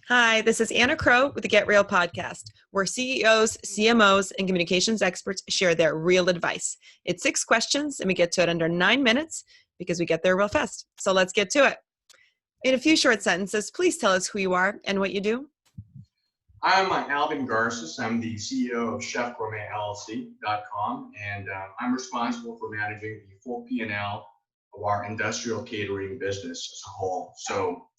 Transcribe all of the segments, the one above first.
Hi, this is Anna Crowe with the Get Real podcast, where CEOs, CMOs, and communications experts share their real advice. It's 6 questions, and we get to it under 9 minutes because we get there real fast. So let's get to it. In a few short sentences, please tell us who you are and what you do. I'm Alvin Garces. I'm the CEO of ChefGourmetLLC.com, and I'm responsible for managing the full P&L of our industrial catering business as a whole. So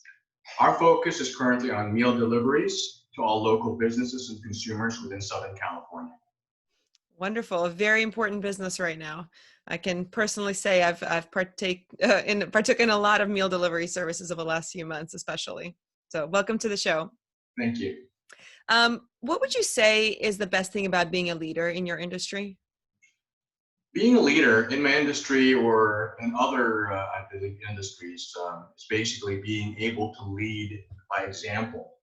our focus is currently on meal deliveries to all local businesses and consumers within Southern California. Wonderful. A very important business right now. I can personally say I've partook in a lot of meal delivery services over the last few months, especially. So welcome to the show. Thank you. What would you say is the best thing about being a leader in your industry? Being a leader in my industry or in other industries is basically being able to lead by example.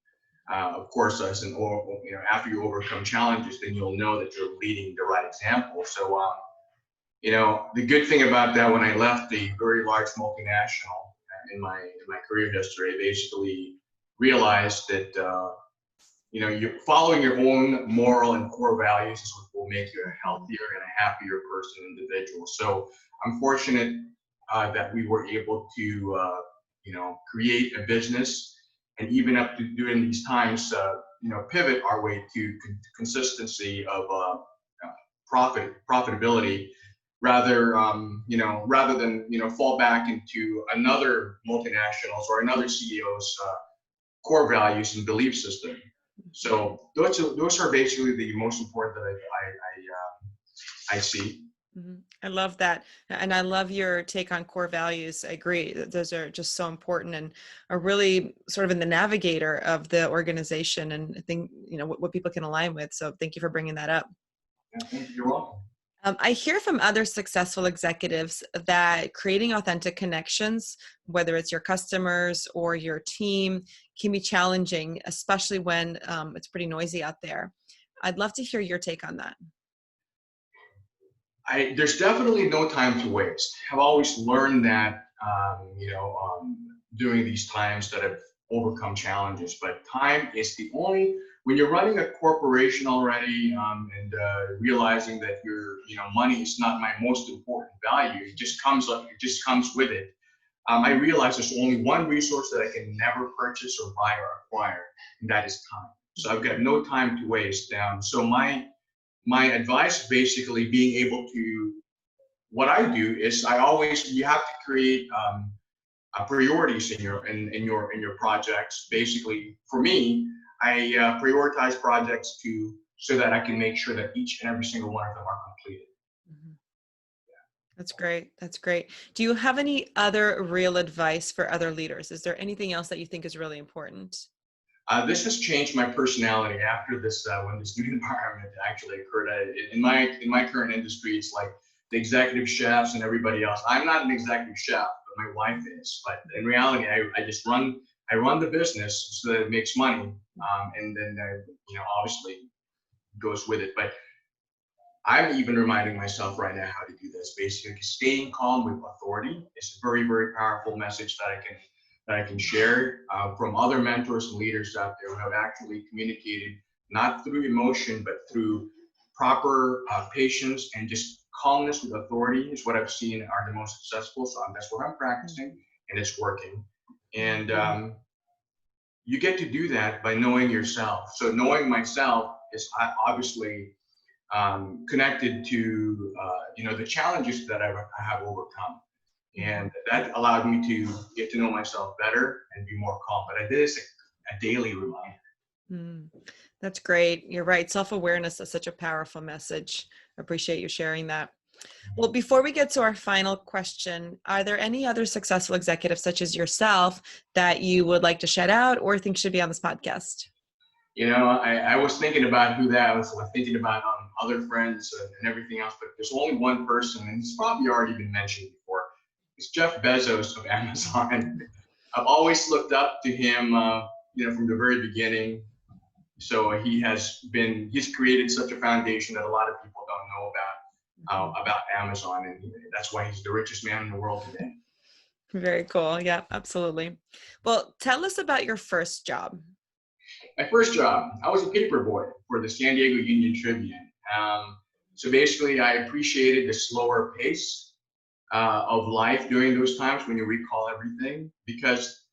Of course, after you overcome challenges, then you'll know that you're leading the right example. So, the good thing about that, when I left the very large multinational in my career history, I basically realized that you're following your own moral and core values is what will make you a healthier and a happier person, individual. So I'm fortunate that we were able to, create a business, and even up to during these times, pivot our way to consistency of profitability, rather than fall back into another multinationals or another CEO's core values and belief system. So those are basically the most important that I see. Mm-hmm. I love that. And I love your take on core values. I agree. Those are just so important and are really sort of in the navigator of the organization, and I think, what people can align with. So thank you for bringing that up. Yeah, thank you. You're welcome. I hear from other successful executives that creating authentic connections, whether it's your customers or your team, can be challenging, especially when it's pretty noisy out there. I'd love to hear your take on that. There's definitely no time to waste. I've always learned that, during these times that I've overcome challenges, but time is when you're running a corporation already, and realizing that money is not my most important value, it just comes with it. I realize there's only one resource that I can never purchase or buy or acquire, and that is time. So I've got no time to waste. So my advice is basically being able to, what I do is you have to create priorities in your projects. Basically, for me, I prioritize projects so that I can make sure that each and every single one of them are completed. Mm-hmm. That's great. That's great. Do you have any other real advice for other leaders? Is there anything else that you think is really important? This has changed my personality after this, when this new environment actually occurred. In my current industry, it's like the executive chefs and everybody else. I'm not an executive chef, but my wife is. But in reality, I run the business so that it makes money, and then obviously goes with it. But I'm even reminding myself right now how to do this. Basically, staying calm with authority is a very, very powerful message that I can share from other mentors and leaders out there who have actually communicated not through emotion, but through proper patience and just calmness with authority is what I've seen are the most successful. So that's what I'm practicing, and it's working. And you get to do that by knowing yourself. So knowing myself is obviously connected to the challenges that I have overcome. And that allowed me to get to know myself better and be more calm. But I did this a daily reminder. That's great. You're right. Self-awareness is such a powerful message. I appreciate you sharing that. Well, before we get to our final question, are there any other successful executives such as yourself that you would like to shout out or think should be on this podcast? I was thinking about who that was. I was thinking about other friends and everything else, but there's only one person, and he's probably already been mentioned before. It's Jeff Bezos of Amazon. I've always looked up to him, from the very beginning. So he's created such a foundation that a lot of people don't know about Amazon, and that's why he's the richest man in the world today. Very cool. Yeah, absolutely. Well, tell us about your first job. My first job, I was a paper boy for the San Diego Union Tribune. So basically, I appreciated the slower pace of life during those times when you recall everything, because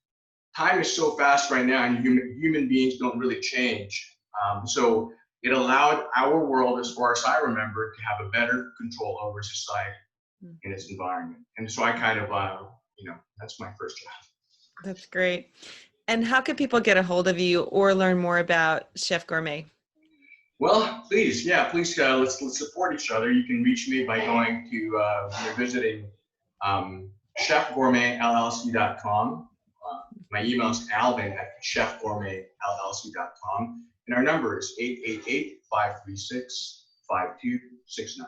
time is so fast right now, and human beings don't really change. So it allowed our world, as far as I remember, to have a better control over society in its environment. And so I kind of, that's my first job. That's great. And how can people get a hold of you or learn more about Chef Gourmet? Well, please, let's support each other. You can reach me by going to visiting chefgourmetllc.com. My email is Alvin at chefgourmetllc.com. And our number is 888-536-5269.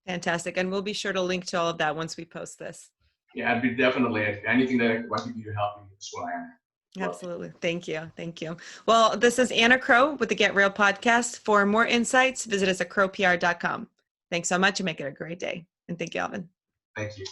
Fantastic. And we'll be sure to link to all of that once we post this. Yeah, I'd be definitely, anything that I can do to help you, that's what I am. Absolutely. Thank you. Thank you. Well, this is Anna Crowe with the Get Real podcast. For more insights, visit us at crowepr.com. Thanks so much and make it a great day. And thank you, Alvin. Thank you.